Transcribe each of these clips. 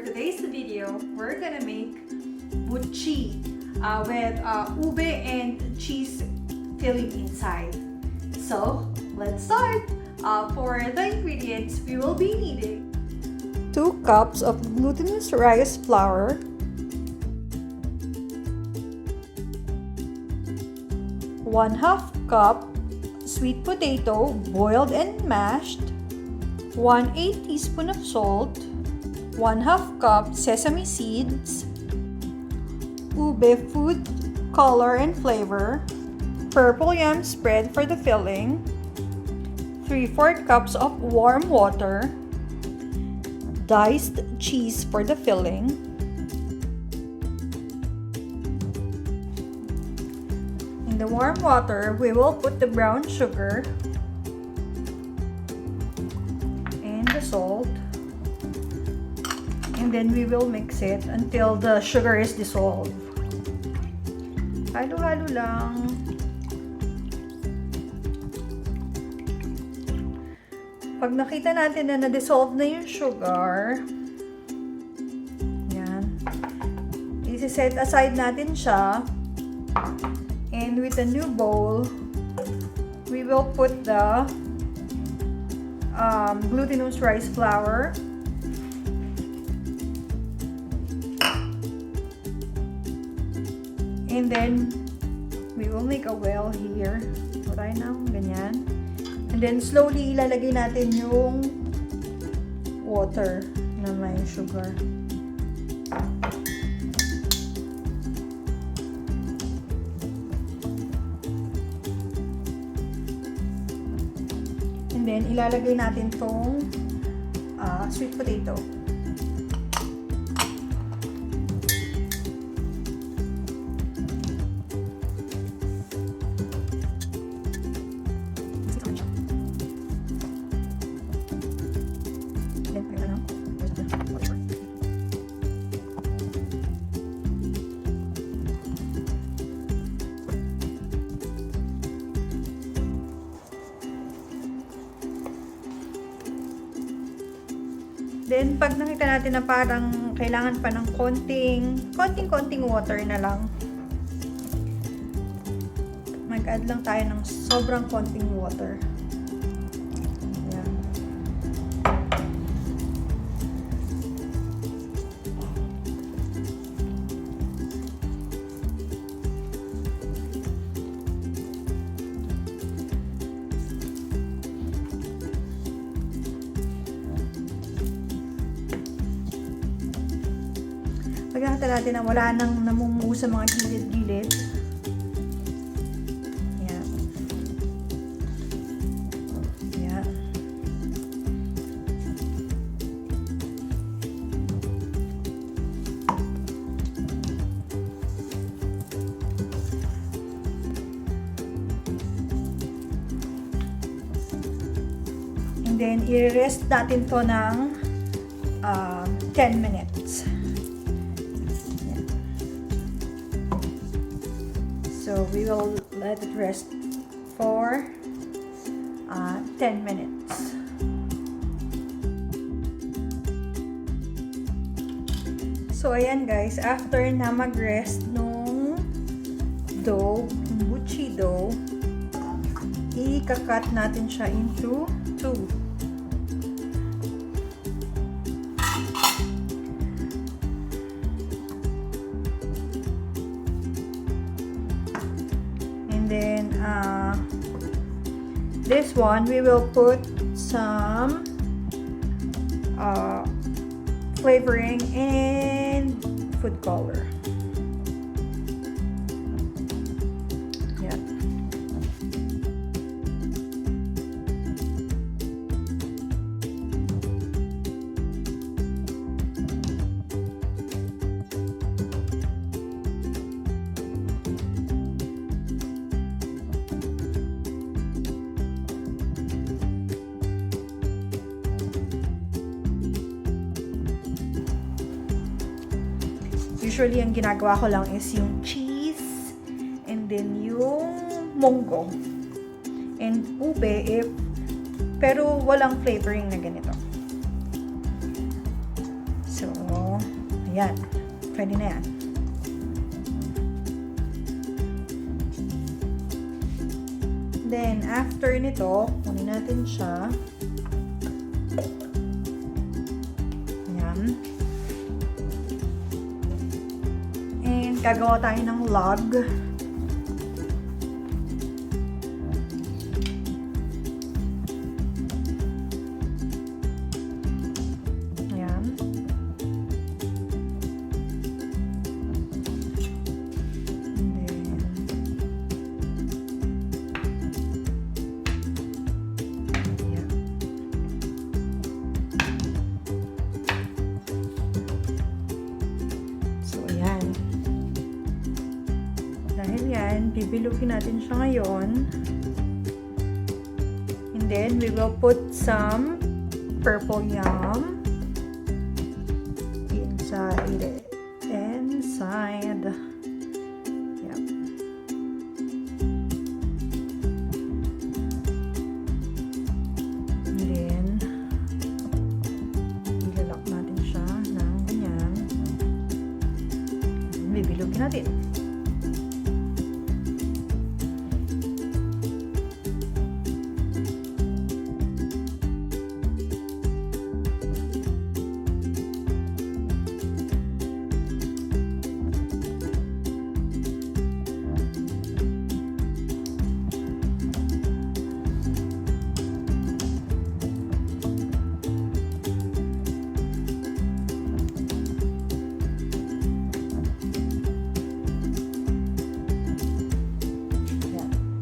for today's video, we're gonna make buchi with ube and cheese filling inside. So, let's start! For the ingredients, we will be needing 2 cups of glutinous rice flour, 1/2 cup sweet potato boiled and mashed, 1/8 teaspoon of salt, 1/2 cup sesame seeds, ube food color and flavor, purple yam spread for the filling, 3/4 cups of warm water, diced cheese for the filling, in the warm water we will put the brown sugar and the salt, and then we will mix it until the sugar is dissolved. Halo-halo lang. Pag nakita natin na na-dissolve na yung sugar, yan, isi-set aside natin siya, and with a new bowl, we will put the glutinous rice flour, and then we will make a well here. So, tayo na, ganyan. And then slowly ilalagay natin yung water na may sugar. And then ilalagay natin tong sweet potato. Then, pag nakita natin na parang kailangan pa ng konting water na lang, mag-add lang tayo ng sobrang konting water. Ayan. Pag nakita natin na wala nang namumuo sa mga gilid-gilid, yan. Yan. And then, i-rest natin to ng 10 minutes. So we will let it rest for 10 minutes. So ayan guys, after na mag-rest nung dough, buchi dough, i-cut natin siya into 2. Then this one we will put some flavoring and food color. Yeah. Usually, ang ginagawa ko lang is yung cheese and then yung munggo and ube pero walang flavoring na ganito. So, Ayan. Pwede na yan. Then, after nito, kunin natin siya. Ayan. And, gagawa tayo ng log. Ayan. Dahil yan, bibilugin natin siya ngayon. And then, we will put some purple yam inside it. Inside. Yep. And then, ilalak natin siya ng ganyan. And bibilugin natin.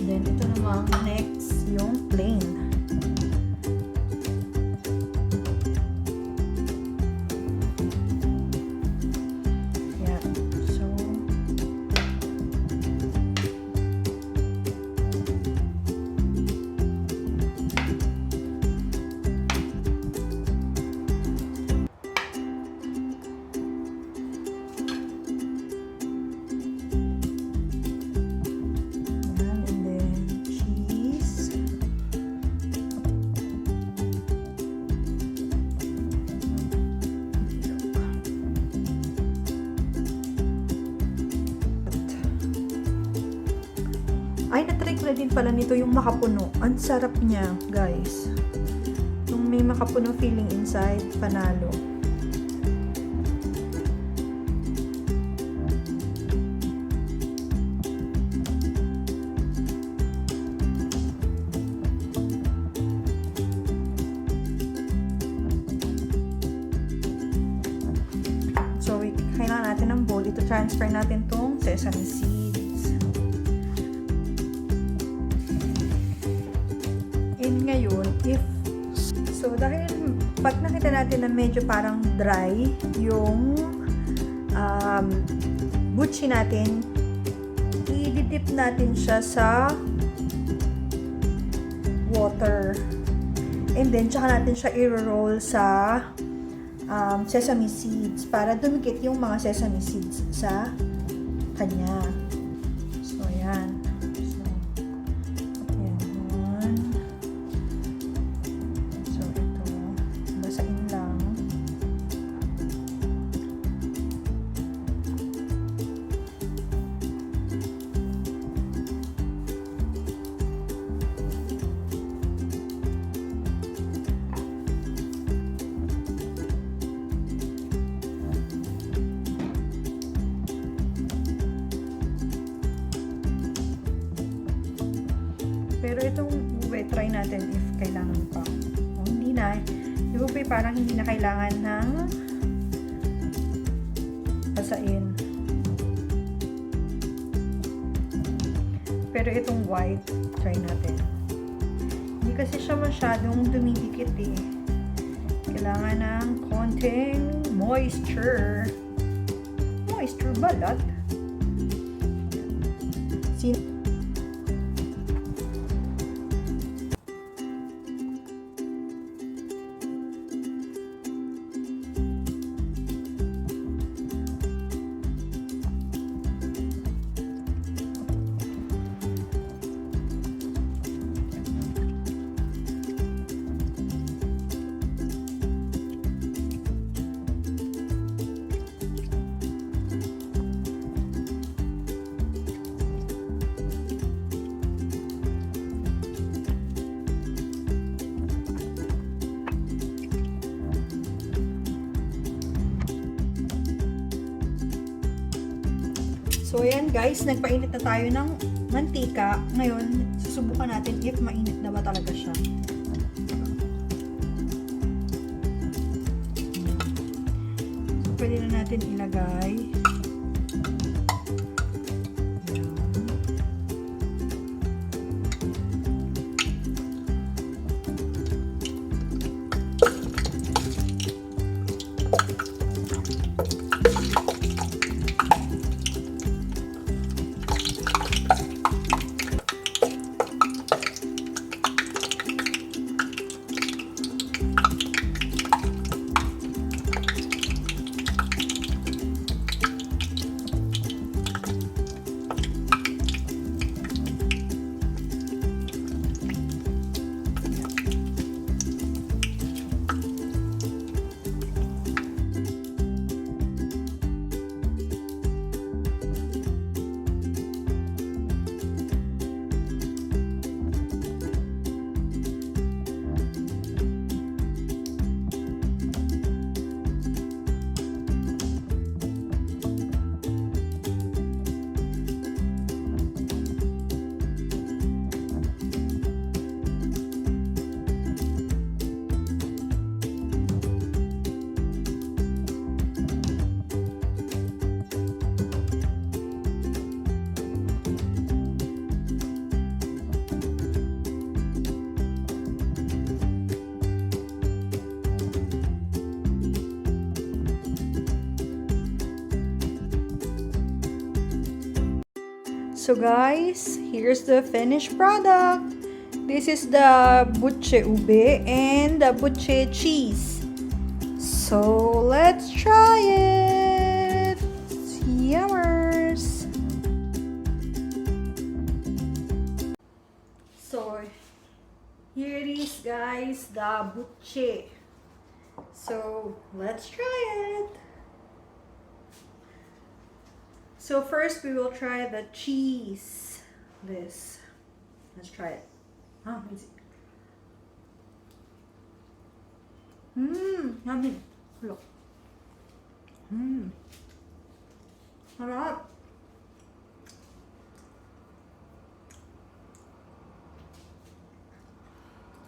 Then, ito naman, next, yung plain. Yan. So, ay, na-try ko na din pala nito yung Macapuno. Ang sarap niya, guys. Yung may Macapuno filling inside, panalo. So, kailangan natin ng bowl. Ito, transfer natin tong sesame seeds. And ngayon, dahil pag nakita natin na medyo parang dry yung buchi natin, i-dip natin siya sa water. And then, tsaka natin siya i-roll sa sesame seeds para dumikit yung mga sesame seeds sa kanya. So, ayan. Pero itong ube, try natin if kailangan pa. O, hindi na. Yung ube parang hindi na kailangan ng pasain. Pero itong white, try natin. Hindi kasi siya masyadong dumidikit eh. Kailangan ng konting moisture. Moisture balat. So, ayan guys, nagpainit na tayo ng mantika. Ngayon, susubukan natin if mainit na ba talaga siya. So, pwede na natin ilagay. So guys, here's the finished product. This is the buchi ube and the buchi cheese. So let's try it. Yummers. So here it is guys, the buchi. So let's try it. So first we will try the cheese. This. Let's try it. Oh, let me see. Yummy. Look. Sarap.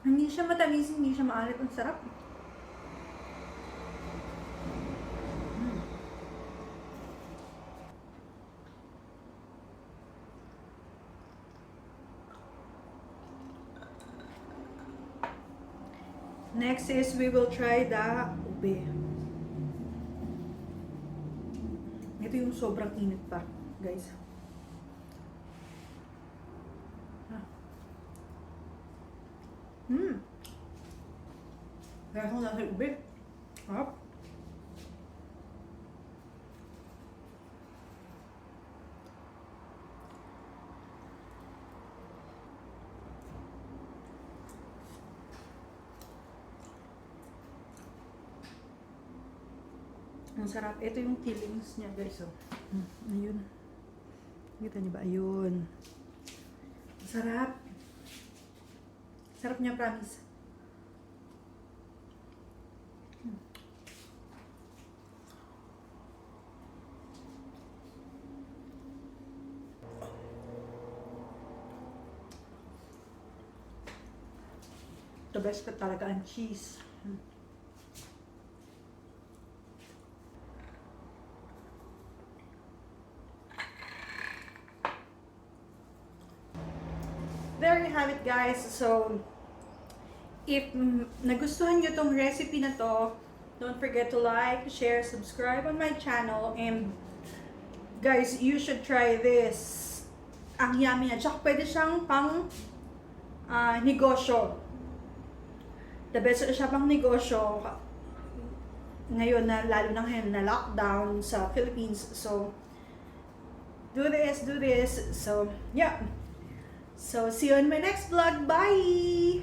Hindi siya matamis, hindi siya maalat. Ang sarap. Next is we will try the ube. Ito yung sobrang init pa, guys. Kaya kung nasa ube. Harap. Ang sarap. Ito yung fillings niya, guys. So, ayun. Kita niyo ba? Ayun. Ang sarap. Sarap niya, promise. The best pa talaga ang cheese. There you have it guys. So, if nagustuhan nyo tong recipe na to, don't forget to like, share, subscribe on my channel. And guys, you should try this. Ang yummy na. Tsaka pwede siyang pang negosyo. The best siya pang negosyo. Ngayon na lalo na ngayon na lockdown sa Philippines. So, do this. So, yeah. So, see you in my next vlog. Bye!